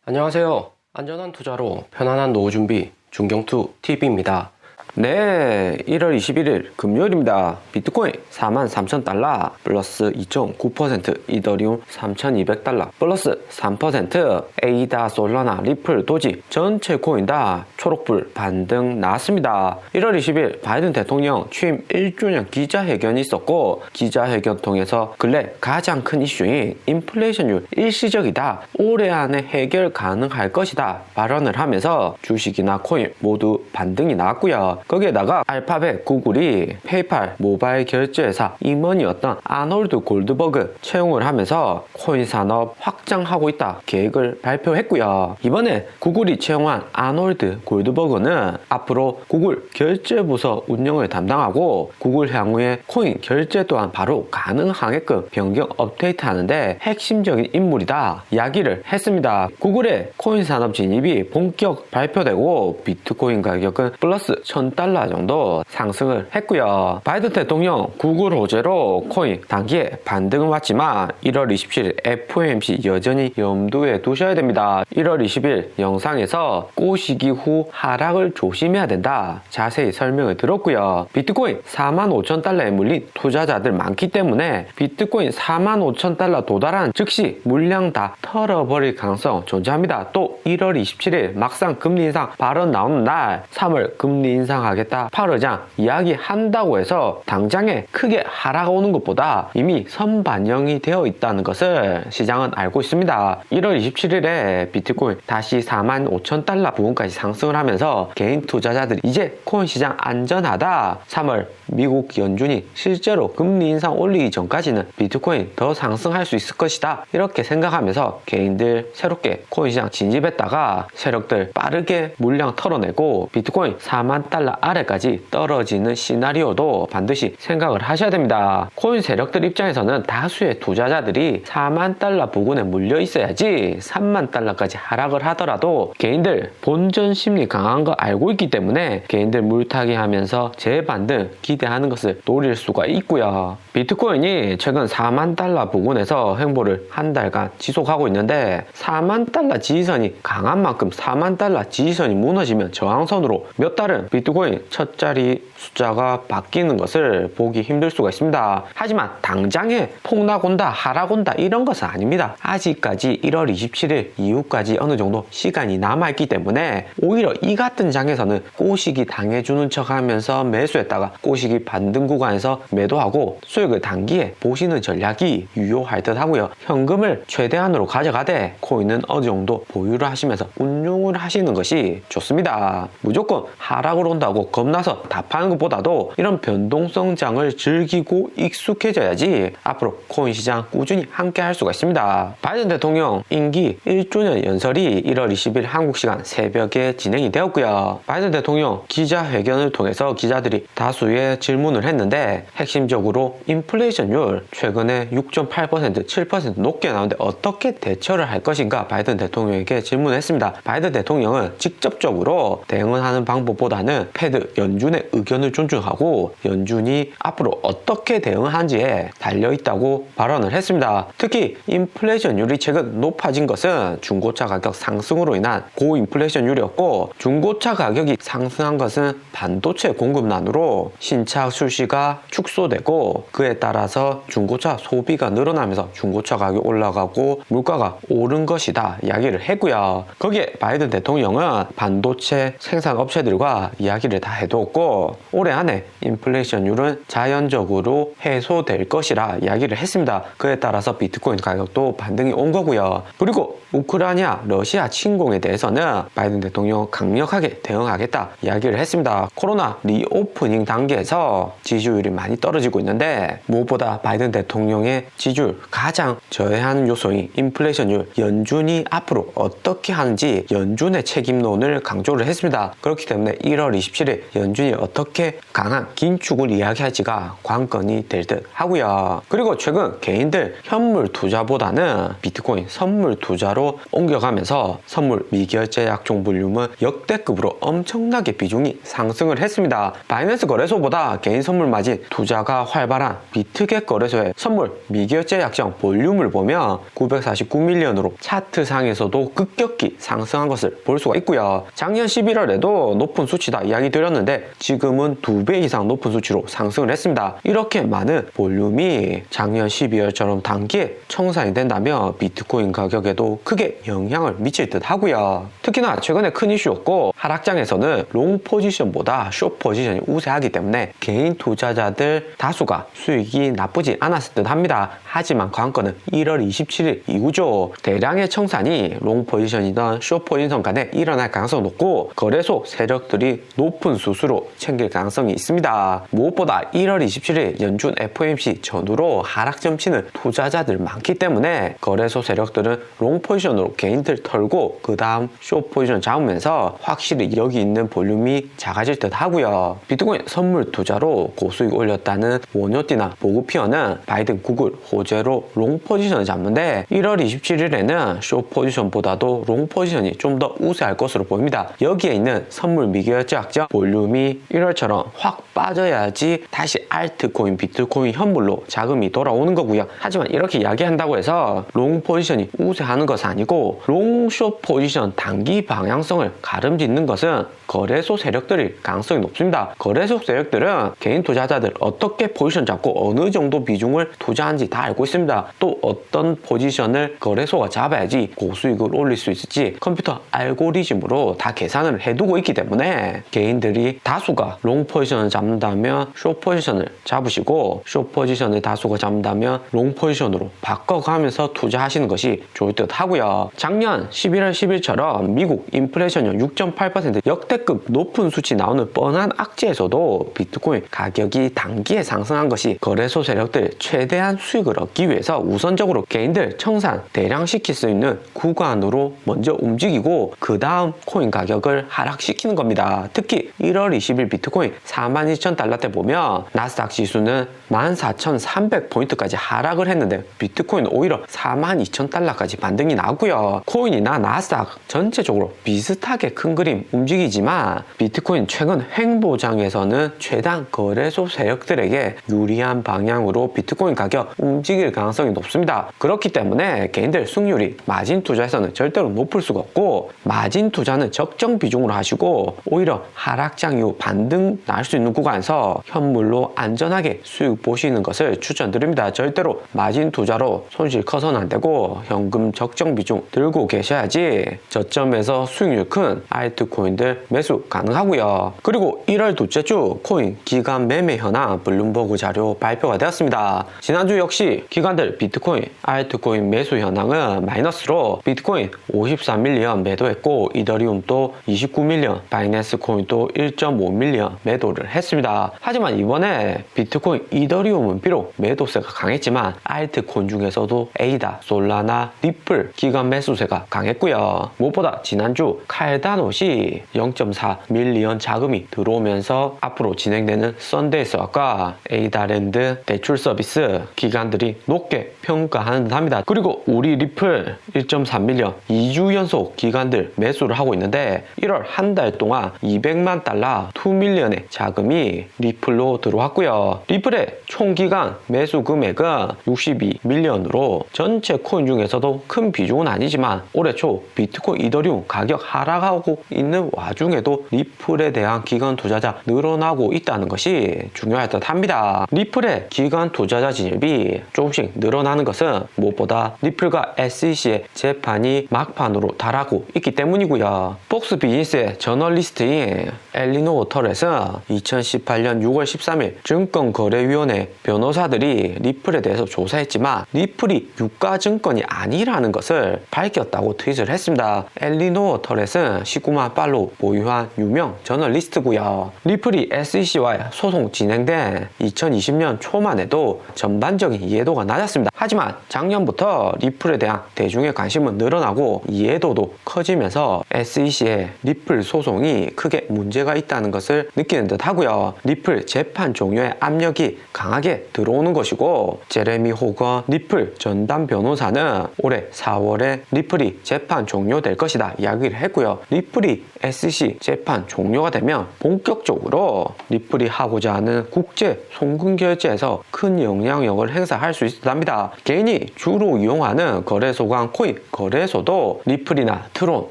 안녕하세요. 안전한 투자로 편안한 노후 준비 중경투 TV입니다. 네, 1월 21일 금요일입니다. 비트코인 43,000달러 플러스 2.9%, 이더리움 3,200달러 플러스 3%, 에이다, 솔라나, 리플, 도지 전체 코인 다 초록불 반등 나왔습니다. 1월 20일 바이든 대통령 취임 1주년 기자회견이 있었고, 기자회견 통해서 근래 가장 큰 이슈인 인플레이션율 일시적이다, 올해 안에 해결 가능할 것이다 발언을 하면서 주식이나 코인 모두 반등이 나왔고요. 거기에다가 알파벳, 구글이 페이팔 모바일 결제회사 임원이었던 아놀드 골드버그 채용을 하면서 코인 산업 확장하고 있다 계획을 발표했고요. 이번에 구글이 채용한 아놀드 골드버그는 앞으로 구글 결제부서 운영을 담당하고, 구글 향후에 코인 결제 또한 바로 가능하게끔 변경 업데이트하는데 핵심적인 인물이다 이야기를 했습니다. 구글의 코인 산업 진입이 본격 발표되고, 비트코인 가격은 플러스 1,000달러 정도 상승을 했고요. 바이든 대통령 구글 호재로 코인 단기에 반등은 왔지만 1월 27일 FOMC 여전히 염두에 두셔야 됩니다. 1월 20일 영상에서 꼬시기 후 하락을 조심해야 된다 자세히 설명을 들었고요. 비트코인 45,000달러에 물린 투자자들 많기 때문에 비트코인 45,000달러 도달한 즉시 물량 다 털어버릴 가능성 존재합니다. 또 1월 27일 막상 금리 인상 발언 나오는 날 3월 금리 인상하겠다 8월장 이야기한다고 해서 당장에 크게 하락 오는 것보다 이미 선반영이 되어 있다는 것을 시장은 알고 있습니다. 1월 27일에 비트코인 다시 45,000달러 부근까지 상승을 하면서 개인 투자자들이 이제 코인 시장 안전하다, 3월 미국 연준이 실제로 금리 인상 올리기 전까지는 비트코인 더 상승할 수 있을 것이다 이렇게 생각하면서 개인들 새롭게 코인 시장 진입했다가 세력들 빠르게 물량 털어내고 비트코인 40,000달러 아래까지 떨어지는 시나리오도 반드시 생각을 하셔야 됩니다. 코인 세력들 입장에서는 다수의 투자자들이 40,000달러 부근에 물려 있어야지 30,000달러까지 하락을 하더라도 개인들 본전 심리 강한 거 알고 있기 때문에 개인들 물타기 하면서 재반등 기대하는 것을 노릴 수가 있고요. 비트코인이 최근 40,000달러 부근에서 횡보를 한 달간 지속하고 있는데, 40,000달러 지지선이 강한 만큼 40,000달러 지지선이 무너지면 저항선으로 몇 달은 비트코인 첫 자리 숫자가 바뀌는 것을 보기 힘들 수가 있습니다. 하지만 당장에 폭락 온다, 하락 온다 이런 것은 아닙니다. 아직까지 1월 27일 이후까지 어느 정도 시간이 남아있기 때문에 오히려 이 같은 장에서는 꼬시기 당해주는 척 하면서 매수했다가 꼬시기 반등 구간에서 매도하고 수익을 단기에 보시는 전략이 유효할 듯 하고요. 현금을 최대한으로 가져가되 코인은 어느 정도 보유를 하시면서 운용을 하시는 것이 좋습니다. 무조건 하락을 온다고 겁나서 다 파는 것보다도 이런 변동성장을 즐기고 익숙해져야지 앞으로 코인 시장 꾸준히 함께 할 수가 있습니다. 바이든 대통령 임기 1주년 연설이 1월 20일 한국 시간 새벽에 진행이 되었고요. 바이든 대통령 기자회견을 통해서 기자들이 다수의 질문을 했는데, 핵심적으로 인플레이션율 최근에 6.8%, 7% 높게 나오는데 어떻게 대처를 할 것인가 바이든 대통령에게 질문했습니다. 바이든 대통령은 직접적으로 대응하는 방법보다는 패드 연준의 의견을 존중하고 연준이 앞으로 어떻게 대응하는지에 달려있다고 발언을 했습니다. 특히 인플레이션율이 최근 높아진 것은 중고차 가격 상승으로 인한 고인플레이션율이었고, 중고차 가격이 상승한 것은 반도체 공급난으로 신차 출시가 축소되고 그에 따라서 중고차 소비가 늘어나면서 중고차 가격이 올라가고 물가가 오른 것이다 이야기를 했고요. 거기에 바이든 대통령은 반도체 생산업체들과 이야기를 다 해두었고, 올해 안에 인플레이션율은 자연적으로 해소될 것이라 이야기를 했습니다. 그에 따라서 비트코인 가격도 반등이 온 거고요. 그리고 우크라이나 러시아 침공에 대해서는 바이든 대통령 강력하게 대응하겠다 이야기를 했습니다. 코로나 리오프닝 단계에서 지지율이 많이 떨어지고 있는데, 무엇보다 바이든 대통령의 지지율 가장 저해하는 요소인 인플레이션율, 연준이 앞으로 어떻게 하는지 연준의 책임론을 강조를 했습니다. 그렇기 때문에 1월 27일 연준이 어떻게 강한 긴축을 이야기할지가 관건이 될 듯 하고요. 그리고 최근 개인들 현물 투자보다는 비트코인 선물 투자로 옮겨가면서 선물 미결제 약정 볼륨은 역대급으로 엄청나게 비중이 상승을 했습니다. 바이낸스 거래소보다 개인 선물 마진 투자가 활발한 비트겟 거래소의 선물 미결제 약정 볼륨을 보면 949밀리언으로 차트상에서도 급격히 상승한 것을 볼 수가 있고요. 작년 11월에도 높은 수치다 이야기 드렸는데 지금은 2배 이상 높은 수치로 상승을 했습니다. 이렇게 많은 볼륨이 작년 12월처럼 단기에 청산이 된다면 비트코인 가격에도 크게 영향을 미칠 듯 하고요. 특히나 최근에 큰 이슈였고 하락장에서는 롱 포지션보다 숏 포지션이 우세하기 때문에 개인 투자자들 다수가 수익이 나쁘지 않았을 듯 합니다. 하지만 관건은 1월 27일 이후죠. 대량의 청산이 롱 포지션이든 숏 포지션 간에 일어날 가능성이 높고 거래소 세력들이 높은 수수로 챙길 가능성이 있습니다. 무엇보다 1월 27일 연준 FOMC 전후로 하락점 치는 투자자들 많기 때문에 거래소 세력들은 롱 포지션으로 개인들 털고 그 다음 숏 포지션 잡으면서 확실히 여기 있는 볼륨이 작아질 듯 하고요. 비트코인 선물 투자로 고수익 올렸다는 원효띠나 보그피어는 바이든 구글 호재로 롱 포지션을 잡는데 1월 27일에는 숏 포지션보다도 롱 포지션이 좀 더 우세할 것으로 보입니다. 여기에 있는 선물 미결제 약정 볼륨이 1월처럼 확 빠져야지 다시 알트코인, 비트코인 현물로 자금이 돌아오는 거고요. 하지만 이렇게 이야기한다고 해서 롱 포지션이 우세하는 것은 아니고 롱 숏 포지션 단기 방향성을 가름짓는 것은 거래소 세력들일 가능성이 높습니다. 거래소 세력들은 개인 투자자들 어떻게 포지션 잡고 어느 정도 비중을 투자하는지 다 알고 있습니다. 또 어떤 포지션을 거래소가 잡아야지 고수익을 올릴 수 있을지 컴퓨터 알고리즘으로 다 계산을 해두고 있기 때문에 개인들이 다수가 롱 포지션을 잡는다면 숏 포지션을 잡으시고 숏 포지션을 다수가 잡는다면 롱 포지션으로 바꿔가면서 투자하시는 것이 좋을 듯 하고요. 작년 11월 10일처럼 미국 인플레이션율 6.8% 역대급 높은 수치 나오는 뻔한 악재에서도 비트코인 가격이 단기에 상승한 것이 거래소 세력들 최대한 수익을 얻기 위해서 우선적으로 개인들 청산 대량시킬 수 있는 구간으로 먼저 움직이고 그 다음 코인 가격을 하락시키는 겁니다. 특히 1월 20일 비트코인 42,000달러대 보면 나스닥 지수는 14,300포인트까지 하락을 했는데 비트코인은 오히려 42,000달러까지 반등이 나고요. 코인이나 나스닥 전체적으로 비슷하게 큰 그림 움직이지만 비트코인 최근 횡보장에서는 최단 거래소 세력들에게 유리한 방향으로 비트코인 가격 움직일 가능성이 높습니다. 그렇기 때문에 개인들 수익률이 마진 투자에서는 절대로 높을 수가 없고 마진 투자는 적정 비중으로 하시고 오히려 하락장 이후 반등 날 수 있는 구간에서 현물로 안전하게 수익 보시는 것을 추천드립니다. 절대로 마진 투자로 손실 커서는 안 되고 현금 적정 비중 들고 계셔야지 저점에서 수익률 큰 알트코인들 매수 가능하고요. 그리고 1월 둘째 주 코인 기간 매매 현황 블룸버그 자료 발표가 되었습니다. 지난주 역시 기관들 비트코인, 알트코인 매수 현황은 마이너스로 비트코인 53밀리언 매도했고 이더리움도 29밀리언, 바이낸스 코인도 1.5밀리언 매도를 했습니다. 하지만 이번에 비트코인, 이더리움은 비록 매도세가 강했지만 알트코인 중에서도 에이다, 솔라나, 리플 기관 매수세가 강했고요. 무엇보다 지난주 칼다노시 0.4밀리언 자금이 들어오면서 앞으로 진행되는 썬데이 스왑과 에이다랜드 대출 서비스 기관들이 높게 평가하는 듯 합니다. 그리고 우리 리플 1.3밀리언 2주 연속 기관들 매수를 하고 있는데 1월 한 달 동안 200만 달러 2밀리언의 자금이 리플로 들어왔고요. 리플의 총 기간 매수 금액은 62밀리언으로 전체 코인 중에서도 큰 비중은 아니지만 올해 초 비트코인, 이더리움 가격 하락하고 있는 와중에도 리플에 대한 기관 투자자 늘어나고 있다는 것이 중요할 듯 합니다. 리플의 기관 투자자 진입이 조금씩 늘어나는 것은 무엇보다 리플과 SEC의 재판이 막판으로 달하고 있기 때문이고요. 폭스 비즈니스의 저널리스트인 엘리노 워터렛은 2018년 6월 13일 증권거래위원회 변호사들이 리플에 대해서 조사했지만 리플이 유가증권이 아니라는 것을 밝혔다고 트윗을 했습니다. 엘리노 워터렛은 19만 팔로우 보유한 유명 저널리스트고요. 리플이 SEC와의 소송 진행된 2020년 초만 해도 전반적인 이해도가 낮았습니다. 하지만 작년부터 리플에 대한 대중의 관심은 늘어나고 이해도도 커지면서 SEC의 리플 소송이 크게 문제가 있다는 것을 느끼는 듯 하고요. 리플 재판 종료의 압력이 강하게 들어오는 것이고, 제레미 호건 리플 전담 변호사는 올해 4월에 리플이 재판 종료될 것이다 이야기를 했고요. 리플이 SEC 재판 종료가 되면 본격적으로 리플이 하고자 하는 국제 송금 결제에서 큰 영향력을 행사할 수 있답니다. 개인이 주로 이용하는 거래소간 코인 거래소도 리플이나 트론,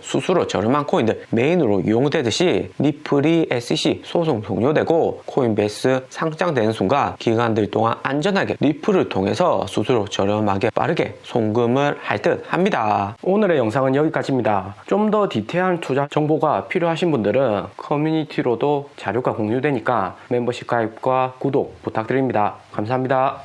수수료 저렴한 코인들 메인으로 이용되듯이 리플이 SEC 소송 종료되고 코인베이스 상장되는 순간 기간들 동안 안전하게 리플을 통해서 수수료 저렴하게 빠르게 송금을 할 듯 합니다. 오늘의 영상은 여기까지입니다. 좀 더 디테일한 투자 정보가 필요하신 분들은 커뮤니티로도 자료가 공유되니까 멤버십 가입과 구독 부탁드립니다. 감사합니다.